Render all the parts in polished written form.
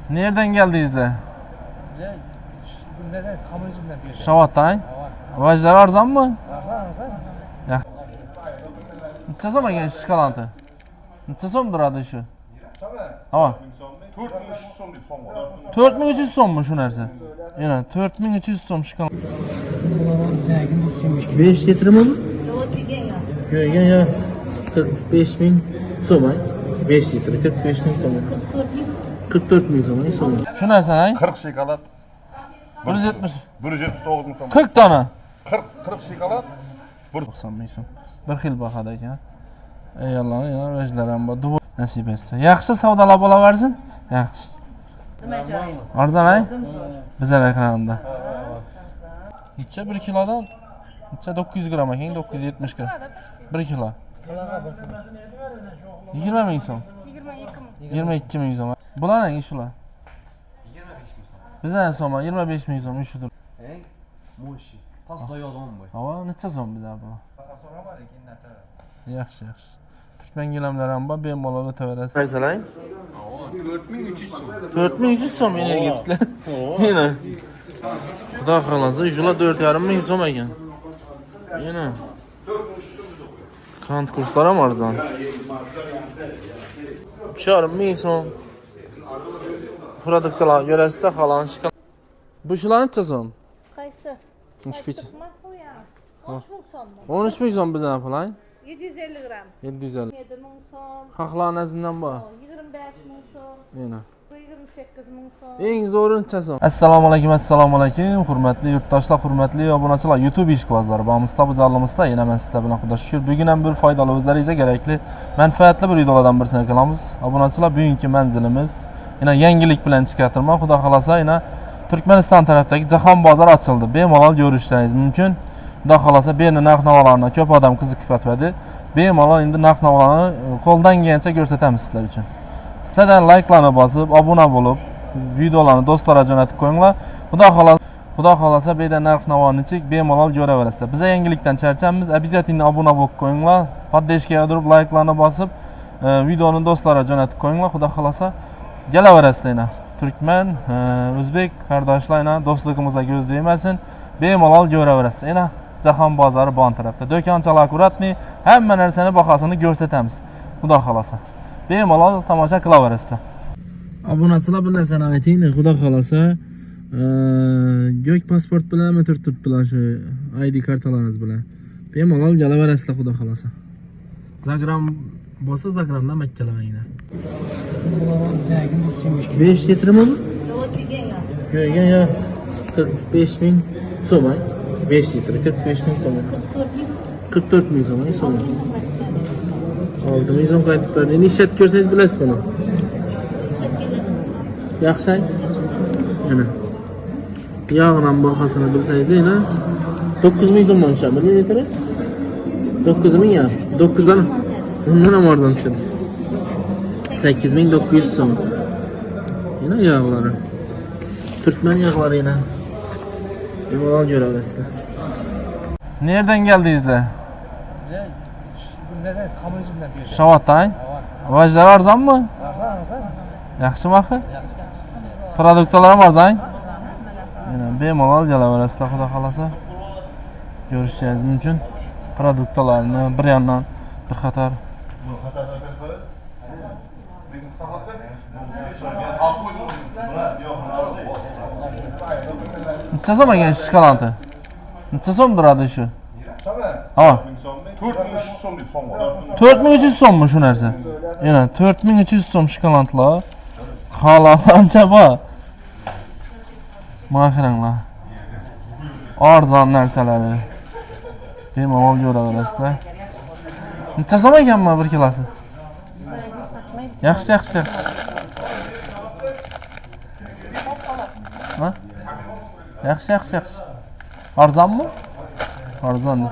Nereden geldiyizler? Neden? Kamyoncudan bir şey. Şavatdan. Vajlar arzan mı? Arzan. Ya. Neçə soma gen şokolantı? Neçə som duradı şu? Ha. 4300 so'm deydi so'm. 4300 sommu şu narsa. Yana 4300 som şokolant. 5 litre mi? Köygen ya 45.000 som ay. 5 litre 45.000 som. 44.000 som. Şu narsa ay? 40 şokolat. 170. 179 so'm. 40 tane. 40 şokolat. 90 som. Bir xil baxada ekan. Ey Allah'ım ya veclerim bu duvar nasip etse. Yaxşı savdalab olaversin. Yaxşı. Arzan ay? Bizlar ekranda. Neçə 1 kilodan? Neçə 900 gram ekan, 970 gram. 1 kilo. 20 ming so'm. 22 ming so'm. Bular ne işular? 25 ming so'm. Bizdan so'm 25 ming so'm işudur. Mo'shi. Pastda yozam bu. Hava neçə so'm bizlar bu? So'raman ekan nata. Yaxshi. Türkmen gilamlar ham bor, bemalol o'taverasiz. Narsalar? 4300 so'm. 4300 so'm energetiklar. Yine. Xudo xolasa, shular 4,5 ming so'm ekan. Yine. Kant kurslar ham arzon. 3,5 ming so'm. Produktlar yörasida xolan chiqqan. Bu shular necha so'm? Qaysi? Uchpicha. 13 ming so'm. 13 ming so'm bizdan falan. 750 gram. 750. 7 ming so'm. Haqlar nazinden bor. 25 ming so'm. Yine. 28 ming so'm. Eng zo'ri necha so'm? Assalomu alaykum, hurmatli yurtdoshlar, hurmatli obunachilar, YouTube ishqibozlari. Bamizda biz alimizda yana men sizlar bilan xudo shukr. Bugun ham bir foydali o'zlaringizga kerakli, manfaatli bir videolardan birini qilamiz. Obunachilar, bugungi manzilimiz yana yangilik bilan chiqartirman. Xudo xolasa yana Turkmaniston tarafdagi jahon bozori ochildi. Bemalol ko'rishingiz mumkin. Xudo xolasa bu yerning narx-navolarni ko'p odam qiziqib ketadi. Bemalol endi narx-navolarni qo'ldan kelgancha ko'rsatamiz sizlar uchun. Sizlardan like'larni bosib, obuna bo'lib, videolarni do'stlarga jo'natib qo'yinglar. Xudo xolasa bu yerda narx-navoni chek bemalol ko'raverasizlar. Biz yangilikdan charchamiz. Обязательно obuna bo'lib qo'yinglar. Poddeshkaga urib, like'larni bosib, videoni do'stlarga jo'natib qo'yinglar. Xudo xolasa kelaverasizlar. Turkman, o'zbek qardoshlarga do'stligimizga ko'z tegmasin. Bemalol ko'raverasizlar. Yana jahon bozori bon tarafda. Do'konchalar akkuratni, hamma narsani bahosini ko'rsatamiz. Xudo xolasa. Bemalol tomosha qilaverasizlar. Obunachilar bir narsani ayting, xudo xolasa, yo'q pasport bilan, turtut bilan shu ID kartalaringiz bilan bemalol kelaverasizlar xudo xolasa. Zagram bo'lsa Zagramdan makkalayinglar. 5 litrmi bu? Ko'ygan ya 45 ming so'm. 5 litr 45 ming so'm. 44 ming so'm. 6 ming so'm qaytib berdi. Nishat ko'rsangiz bilasiz buni. Yaxshi. Mana. Yog'dan bahosini bilsangiz, yana 9 ming so'mdan tushadi. Bir litri 9 ming ya. 9 dan undan ham arzon tushadi. 8900 so'm. Yana yog'lari. Turkmen yog'lari yana. Bemalol ko'raverasizlar. Nereden geldiyizlar? Neden? Kamyoncudan bir şey. Şavatdan. Vajlar arzon mi? Arzan. Yaxshi maxi? Produktlar ham arzon. Yana bemalol kelaverasizlar xudo xolasa. Ko'rishingiz mumkin. Produktlarni bir yandan bir qator. Neçə so'm ekan şokolantı? Neçə so'm duradi shu? Ha. 4300 so'm deydi so'm. 4300 so'mmi shu narsa? Yana 4300 so'm shokolantlar. Xalolancha bor. Mana qaranglar. Arzon narsalari. Bemalol ko'raverasizlar. Necha so'm ekanmi 1 kilosi? Yaxshi. Ha? Yaxshi. Arzonmi? Arzon.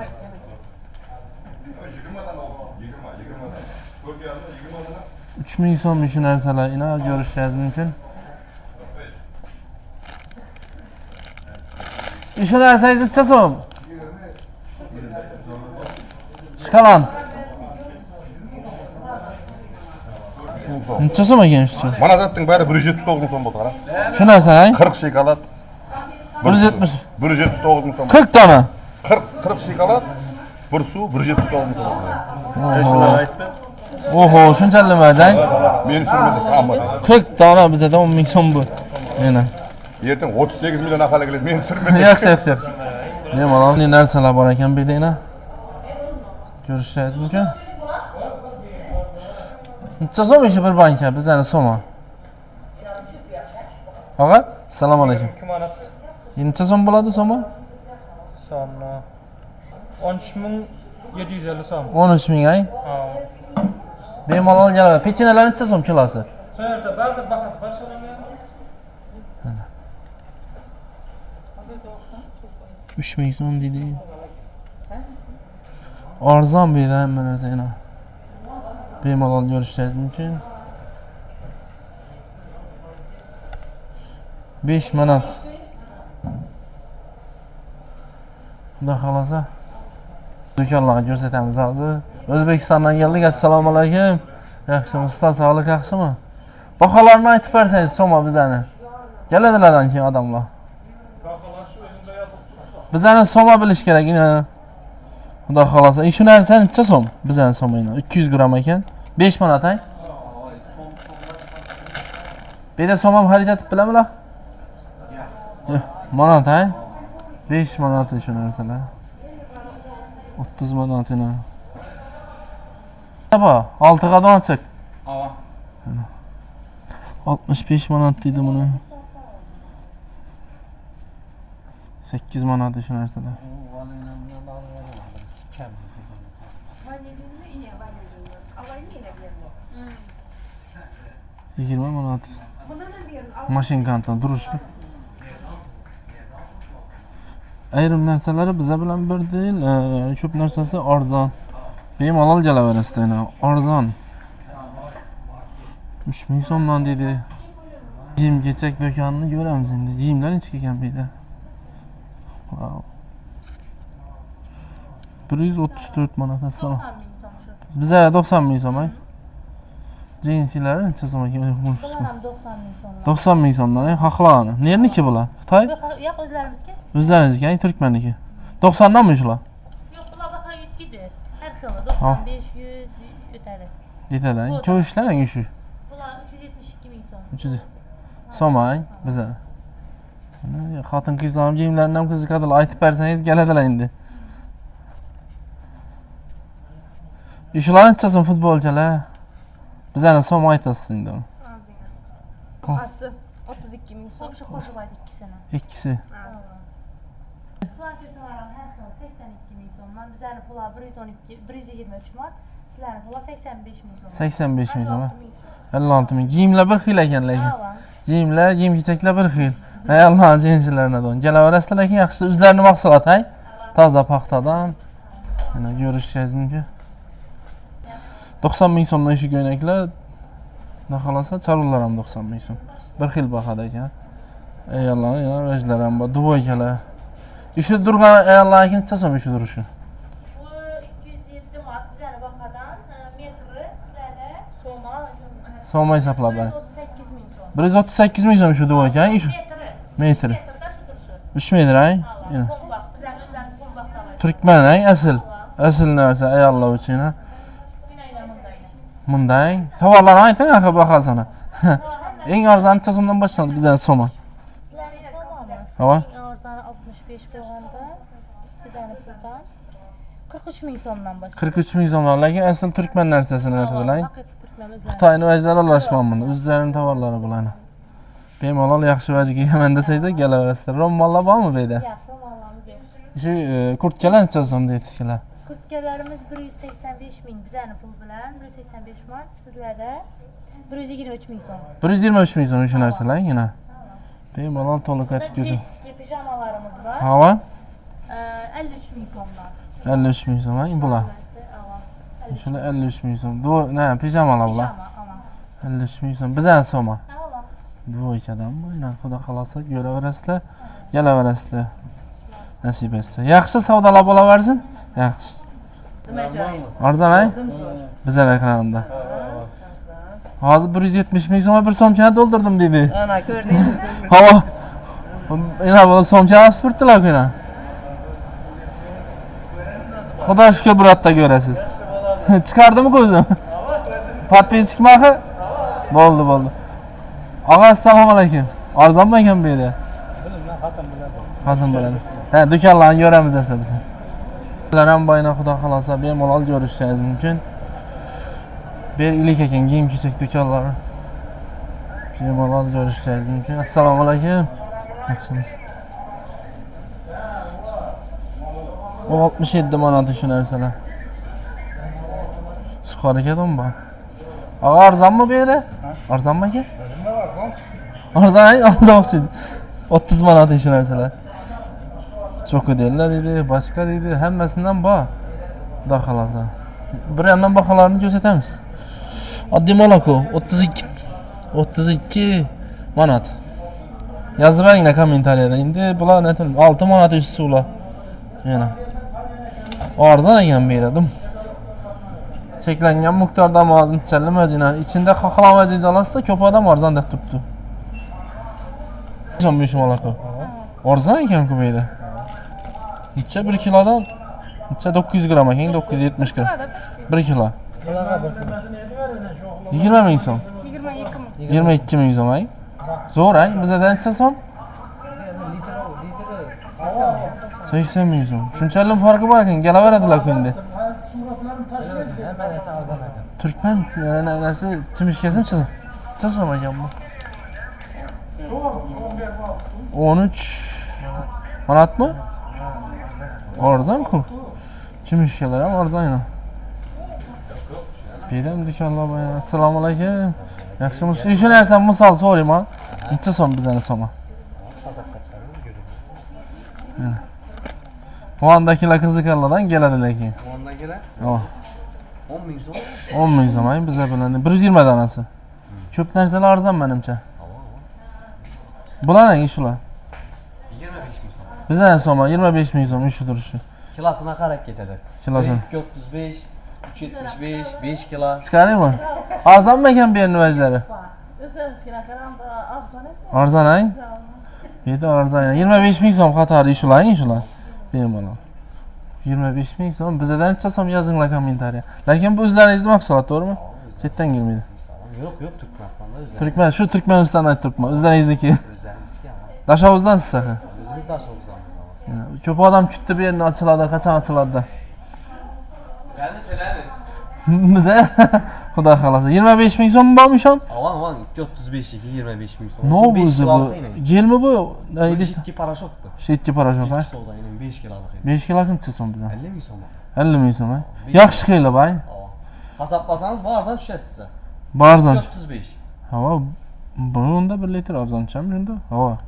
3 ming so'm shu narsalar ina ko'rishingiz mumkin. Shu narsangiz necha so'm? Shokolad. ming so'm. Necha so'm ekan shu? Mana zatning bari 179 ming so'm bo'ldi, qara. Shu narsa, ha? 40 shokolad. 170. 179 ming so'm. 40 dona. 40 shokolad, bir suv 179 ming so'm bo'ldi. Oho, shunchalik nimada? Men surmadim, hamma. 40 dona bizada 10 ming so'm bu. Yana. Ertaga 38 million aholi keladi, men surmadim. Yaxshi. Bemalol ne narsalar bor ekan bu yerda yana. Ko'rishingiz mumkin. Necha so'm ishi bir banka bizani so'mi? Og'a, assalomu alaykum. 2 manat Necha so'm bo'ladi so'mi? so'mni 13750 so'm. 13 ming ay. Ha. Bemalol keladi. Pechinalar necha so'm kilosi? Shu yerda barda bahat bor so'ragan. 3 ming so'm deydi. Arzon bu yerda hamma narsa yana. Bemalol ko'rishingiz mumkin. 5 manat. Xudo xolasa do'konlarga ko'rsatamiz hozir. O'zbekistondan keldik. Assalomu alaykum. Yaxshimi, ustoz, sog'lik yaxshimi? Baholarni aytib bersangiz so'ma bizani. Keladilardan keyin odamlar. Bizani so'ma bilish kerak ina. Xudo xolasa, shu narsa necha so'm? Bizani so'ma ina 200 gram ekan. 5 manat ay. Bu yerda so'm ham xarid etib bilamizlar? Manat ay. 5 manat shu narsalar. 30 manat ina. Baba, 6 qadon chiq. 65 manat deydi buni. 8 manat shu narsalar. Yigirma manat. Mashinkandan turishdi. Ayrim narsalari biza bilan bir değil, ko'p narsasi arzon. Bemalol kelaverasiz yana, arzon. 3 ming so'mdan dedi. Kiyim kechak do'konini ko'ramiz endi. Kiyimlar necha ekan bu yerda? Wow. 134 manat aslo. Bizlar 90 ming so'm. Jinsilar necha so'm ekan? 90 ming so'm. 90 ming so'mdan, haqlani. Nerniki bular? Xitoy? Yo'q, o'zlarimizga. O'zlaringizga, Turkmanniki. 90 danmi shular? Yo'q, ular baho yetgidi. Har xil 95, 100 o'tadi. Yetadi. Ko'rishlar hangi shu? Bular 372 ming so'm. 300 so'm biza. Xotin qizlarim kiyimlarini ham qiziqadilar, aytib bersangiz keladilar endi. Shular necha so'm futbolchilar? Bizani so'm aytasiz endi. Qasi 32 ming so'm, shu qo'shib ayt ikkisini. Ikkisi. Bular ko'rsalar har xil 82 ming so'mdan, bizani pular 112, 123 ming, sizlarning pular 85 ming so'm. 85 ming so'm. 56 ming. Kiyimlar bir xil ekan lekin. Kiyimlar, kiyim-kechaklar bir xil. Ayollar jinsilardan. Kelaverasizlar lekin yaxshi o'zlarini mahsulot, hay. Toza paxtadan. Mana ko'rishingiz mumkin. 90 ming so'mdan shu ko'ylaklar. Xudo xolasa charular ham 90 ming so'm. Bir xil bahada ekan. Ayollar, yana o'zlari ham bor, duvoykalar. Shu durgan ayollarning necha so'm shu turishi? Bu 207 manat bizani bahodan metri sizlarda So'ma hisoblab bering. 138 ming so'm. 138 ming so'm shu duvoyka, shu. Metri. Metrda shu turishi. 3 metr, ay. Qo'mbaq, bizani o'zlarimiz qo'mbaq talaymiz. Turkman, ay, asl. Asl narsa ayollar uchun, ha. Bunday. Tovarlarni ayting, aka bahosini. Eng arzon necha so'mdan boshlanadi bizani so'ma? Hava? Arzoni 65 bo'lganda bizani puldan 43 ming so'mdan boshlanadi. 43 ming so'm, lekin asl turkman narsasini aytadilar. Turkman o'zlari. Xitoyni o'zlari aralashman bunda. O'zlarining tovarlari bularni. Bemalol yaxshi vajiga yeyman desangizlar kelaverasizlar. Ro'mollar bormi bu yerda? Yo'q, ro'mollarimiz yo'q. Shu kurtkalar necha so'm deyapsizlar? Kurtkalarimiz 185 ming bizani pul bilan 185 ming, sizlarda 123 ming so'm. 123 ming so'm shu narsalar yana. Bemalol to'liq aytib ko'zim. Pijamalarimiz bor. Hava? 53 ming so'mdan. 53 ming so'm, bular. Shular 53 ming so'm. Ne, pijamalar bular. Pijama, 53 ming so'm. Bizani so'ma. Avval. Duvoykadanmi? Aynan xudo xolasa ko'raverasizlar, kelaverasizlar. Nasib etsa. Yaxshi savdolar bo'laversin. Yaxshi. Arzon, ay? Bizlar ekranda. Hozir 170 ming so'mga bir somkani doldurdim dedi. Ana gördünüz mü? Hava. Ina bu somkani spirtdilar ku ina. Xudo shukr biratda ko'rasiz. Chiqardimi ko'zim? Podpisk maqi? Bo'ldi. Og'a assalomu alaykum. Arzonmi ekan bu yerda? Bilmem hatam biladi. Xatim biladi. Ha, do'konlarni ko'ramiz esa biz. Sizlar ham boyna xudo xolosa bemalol ko'rishingiz mumkin. Bir ilik ekan kiyim kechak do'konlari. Bemalol ko'rishingiz mumkin. Assalomu alaykum. Yaxshimisiz? O 67 manat shu narsalar. Suqar ekan bu. Arzonmi bu yerda? Arzonmi aka? Arzon 30 manat shu narsalar. Chokodellar dedi, boshqa dedi, hammasidan bor. Xudo xolasa. Bir yandan baholarni ko'rsatamiz. Oddiy moloko 32 manat. Yozib beringlar kommentariyada. Endi bular aytdim 6 manat üstü ular. Yana. Arzon ekan bu yerda. Cheklangan miqdorda ma'zin challamajina. Ichida xohlamasangiz olasizda, ko'p odam arzon deb turibdi. Son bir moloko. Arzon ekan-ku bu yerda. Necha 1 kilodan necha 900 gram ekan, 970 gram. 1 kilo. 20 ming so'm. 22 ming so'm ay. Zo'r ay. Bizda necha so'm? 80 ming so'm. Shunchalik farqi bor ekan, kelaveradilar endi. Turkman nasi chimishkasini chizim. Necha so'm ekan bu? 13 manatmi? Arzon-ku. Chimishkalar ham arzon. Bedam do'konlar bor. Assalomu alaykum. Yaxshimisiz? Shu narsani misol so'rayman. Necha so'm bizani so'ma? Muandakilar qiziqarlardan keladi lekin. Muandakilar? Oh. 10 ming so'm. 10 ming so'm ay biza bilan 120 danasi. Ko'p narsalar arzon menimcha. Bularning shular. 25 ming so'm. Bizdan so'ma 25 ming so'm shu turishi. Kilosini qarab ketadi. Kilosini. 235, 375, 5 kilo. Chiqaraymi? Arzonmi ekan bu yerning vajlari? Arzon ay? Beda arzon. 25 ming so'm qatori shular. Bemalol. 25 ming so'm. Bizdan necha so'm yozinglar kommentariya. Lekin bu o'zlaringizning mahsulot, to'g'rimi? Chetdan kelmaydi. Yo'q, Turkmanistonda o'zlari. Turkman, shu Turkmanistondan aytibman. O'zlaringizniki. O'zlarimizga ham. Dashovuzdansiz axir. O'zimiz dashovuzamiz. Ko'p odam kutdi bu yerni ochiladi, qachon ochiladi. Seni selani. Biza xudo xolasa 25 ming so'm bormi shon? Avan 235 25 ming so'm. Ne bu o'zi bu? Gelmi bu? İdiş iki paraşok bu. Şitki paraşok ha? Soğudayının 5 kilolık. 5 kilo qancha so'm bizdan? 50 ming so'm. 50 ming so'm ha? Yaxshi qilib bay. Hasaplasanız barzan tushasiz size. Barzan. 435. Hava bunda 1 litr arzonchami shunda? Hava.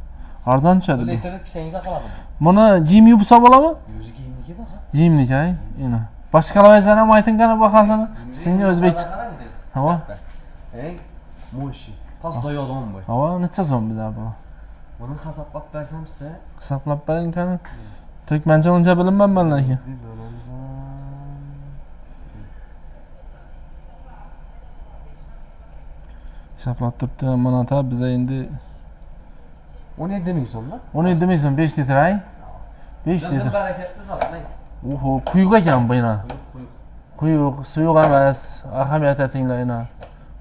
Arzon tushadi. 1 litrlik kishangizni qiladi. Buni yem yuvsa bo'ladimi? O'zi kiyimniki bor. Yemlik ay, ina. Boshqa lavajlar ham ayting qani bahosini. Sizning o'zbekcha. Hava. Eng mo'shi. Pastda yozon bu. Hava necha so'm bizlar bu? Buni hisoblab bersam size. Hisoblab bering qani. Turkmancha uncha bilinmayman lekin. Hisoblab turibdi, mana ta biza endi 17 ming so'mda. 17 ming so'm 5 litr ay. 5 litr. Bereketli zaten. Oho, quyuq ekan bu ina. Quyuq, suyuq emas. Ahamiyat etinglar ina.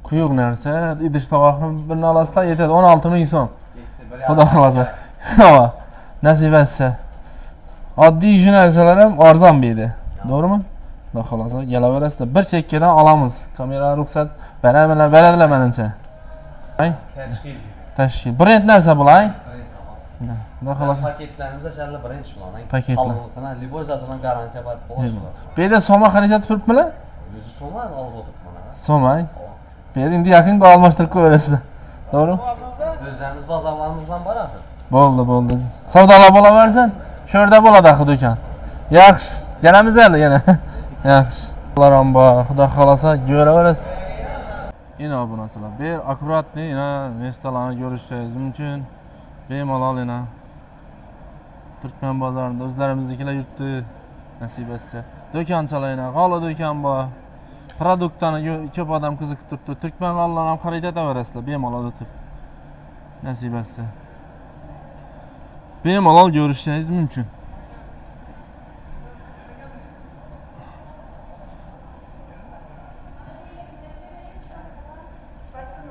Quyuq narsa, idish tovoqni birini olasizlar, yetadi 16 ming so'm. Xudo xolasa. Hava. Nasib etsa. Oddiy shu narsalar ham arzon berdi. To'g'rimi? Xudo xolasa, kelaverasizlar. Bir chekkadan olamiz. Kamera ruxsat beradilar menimcha. Ay, tashkil. Brend narsa bo'lay. Xudo xolasa. Paketlarimiz aşağıda brend shularning. Paketlar. Halbuki Liboy zatidan garantiya bor bo'lar. Bu yerda soma xarid etib turibmilar? O'zi so'ma olib o'tiribman. Somay. Ber endi yaqinga almashtirib qo'yasizlar. To'g'ri? O'zlarimiz bozorlarimizdan bor axir. Bo'ldi. Savdolar bo'laversin. Shu yerda bo'ladi axir do'kon. Yaxshi. Kelamiz hali yana. Yaxshi. Ular ham bor. Xudo xolasa ko'raverasiz. Ina bu narsalar. Ber akkuratni ina mestalarni ko'rishingiz mumkin. Bemalol ina. Turkman bozorida o'zlarimiznikilar yurtdi. Nasib etsa. Do'konchalar ina, g'ala do'kon bor. Produktlarni ko'p odam qiziqib turibdi. Turkman g'allarni ham xarid etaverasizlar bemalol o'tib. Nasib etsa. Bemalol ko'rishingiz mumkin.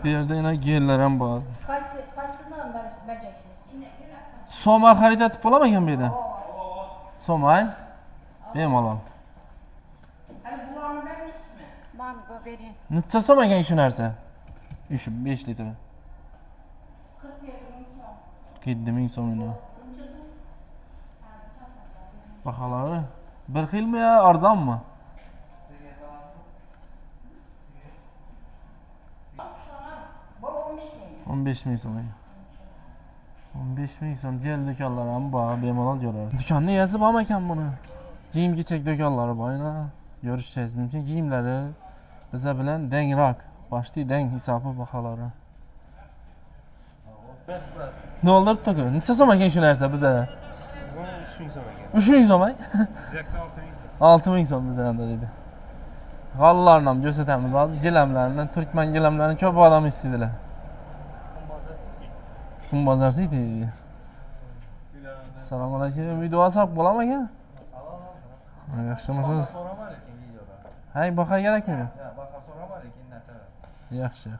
Bu yerda yana gellar ham bor. Kaysından vereceksiniz? Soma xarid etib bo'ladimi ekan bu yerda? Soma? Bemalol. Hani bularını vermiş mi? Mango vereyim. Necha so'm ekan shu narsa? 5 litr. 47 bin son. 7 ming so'm uni. Baholari bir xilmi yo arzonmi? Bu 15 bin. 15 ming so'm. 15 ming so'm gel do'konlar ham bor, bemalol ko'radi. Do'konni egasi bormi ekan buni? Kiyim-kechak do'konlari bor, yana ko'rishingiz mumkin. Kiyimlari biza bilan dengroq, почти deng hisobi baholari. Ne oldu toku? Necha so'm ekan shu narsa biza? 3000 so'm ekan. 3000 so'm? Zekda 6000. 6000 so'm bizlarda dedi. G'allarni ham ko'rsatamiz hozir. Gilamlarni, turkman gilamlarini ko'p odam istaydilar. Kun bozor City. Assalomu alaykum. Video WhatsApp bo'ladimi aka? Yaxshimisiz? So'ramar ekan videoda. Hay, baqa kerakmi? Ya, baqa so'ramar ekan nata. Yaxshi.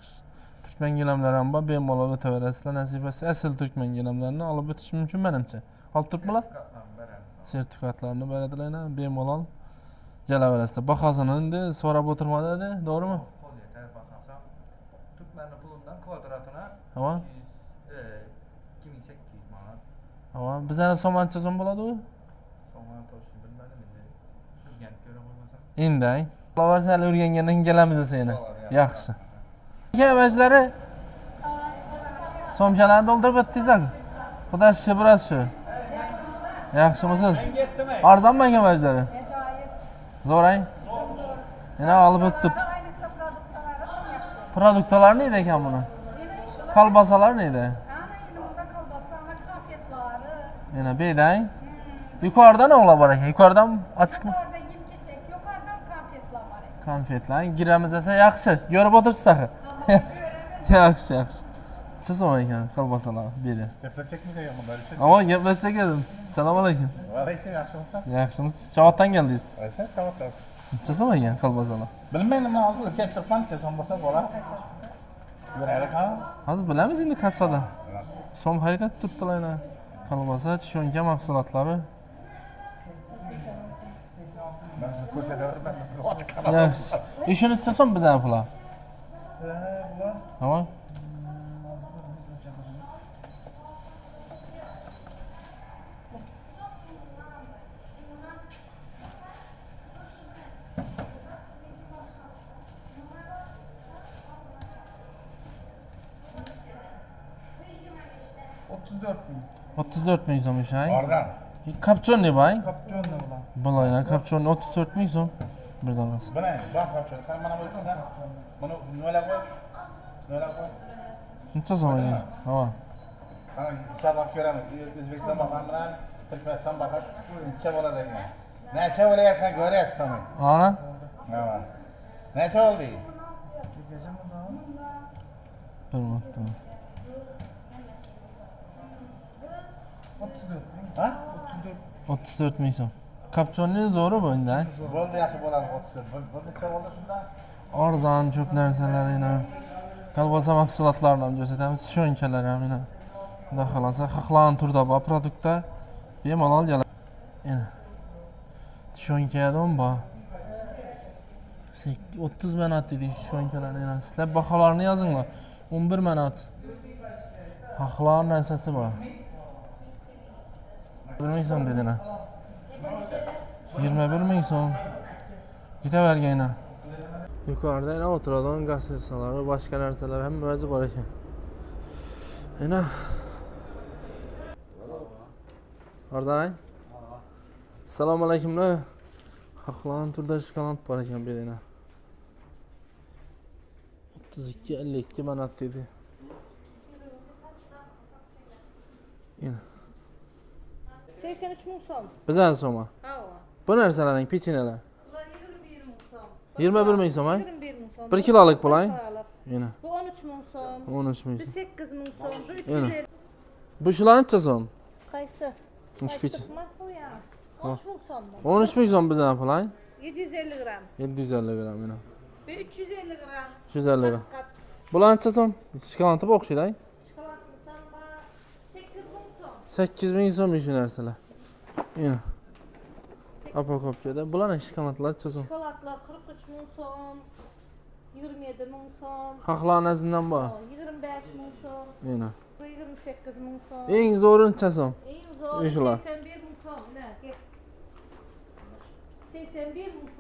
Turkman gilamlar ham bor, bemalol o'taverasizlar. Nasib etsa asl turkman gilamlarini olib o'tish mumkin menimcha. Olib turibmilar? Sertifikatlarni beramiz. Sertifikatlarni beradilar, bemalol kelaverasizlar. Bahosini endi so'rab o'tirmadi, to'g'rimi? Qo'l yetar baqasam. Turkmanning pulidan kvadratini Ha? 2800 manat. Ha, bizani so'mancha so'm bo'ladi u? So'man to'shni bilmadim endi. Turgan ko'ra bo'lmasa. Endi. Qo'laversal o'rgangandan keyin kelamiz seni. Yaxshi. Kemajlari so'mchalarni to'ldirib o'tdingizlar. Xudo shukr biroz shu. Yaxshimisiz? Arzonmi kemajlari? Zo'rang. Yana olib o'tib. Aynısı produktları yapsın. Produktlar neydi ekan buni? Kolbasalar neydi? Ana yine burada kalbasa, ana kafiyetleri. Yana beydang. Yuqorida nima bor ekan? Yuqoridan ochiqmi? Orada yem keçek, yukarıdan kafiyetler var. Konfetlar giramiz esa yaxshi. Ko'rib o'tirsiz axir. Yaxshi. Siz nima ekan kolbasalar berdi. Yapılacak mı diyor bunlar? Ama gaplashsak edim. Assalomu alaykum. Aleyküm yaxshimisan? Yaxshimisiz? Chavotdan keldingiz. Aysen tamam tamam. Necha so'm ekan kolbasalar? Bilmayman men hozir o'lchab turibman-chi, so'm bo'lsa bo'lar. Yuraylik ha? Hozir bilamiz endi kassada. So'm xarid etib turibdilar yana. Kolbasa, tushunka mahsulotlari. Ben ko'rsataverman. Yaxshi. Shuni necha so'm bizani pular? Tamam. $34.000. 34 ming so'm ish, ay. Arzon. Kapchon ne bay? Kapçonla bulan. Bulaylar kapchon 34 ming so'm. Bir donasi. Bana bak kapçon. Kan bana bo'lsa, buni nimalar qo'y? Nimalar qo'y? Necha so'm ekan? Ha. Ana inshaalloh ko'ramiz. O'zbekiston bahan bilan Turkmaniston bahan necha bo'ladi ekan? Necha bo'layotgan ko'ryapsan. Ha? Ha. Necha oldi? Gecem o da. Bilmadim. 34.000. Ha? 34 ming so'm. Kapchonning zo'ri bu endi. Bo'ldi, yaxshi bo'ladi 34. Bu necha bo'ldi shunda? Arzon ko'p narsalar yana. Kolbasa mahsulotlarini ham ko'rsatamiz. Tushunkalar ham yana. Xudo xolasa xohlagan turda bor produktlar bemalol keladi. Yana. Tushunka ham bor. 30 manat dedi tushunkalar yana. Sizlar baholarni yozinglar. 11 manat. Xohlagan narsasi bor. 1 ming so'm dedilar. 21 ming so'm. Ketavergaylar. Yuqorida yana o'tiradigan gazetalar, boshqa narsalar hamma o'zi bor ekan. Yana Ordan. Assalomu alaykumlar. Xohlagan turda shokolad bor ekan bu yerda. 32-52 manat dedi. Yana 83 ming so'm. bizdan so'ma. Ha. Bu narsalarning pechinalar. Ular 21 ming so'm. 21 ming so'm, ha? 21 ming so'm. 1 kilolik pulay. Yine. Bu 13 ming so'm. 13 ming Bu so'm. 8 ming so'm. Bu Yana. 350. Bu shular necha so'm? Qaysi? Ushpichi. Bu ya. 13 ming so'm. 13 ming so'm bizdan pulay. 750 gram. 750 gram yana. Bu 350 gram. 350 gram. Kat. Bular necha so'm? Shikolatib o'xshaydi. Şokoladlı samba 8 ming so'm. 8 ming so'm shu narsalar. Yana. Apokopkada. Bular ne shikolatlar necha so'm? Şokoladlar 43 ming so'm. 27 ming so'm. Haqlar nazinden bor. 25 ming so'm. Yana. Bu 28 ming so'm. Eng zo'ri necha so'm? Eng zo'r Shular. 81 ming so'm. Ne? 81 ming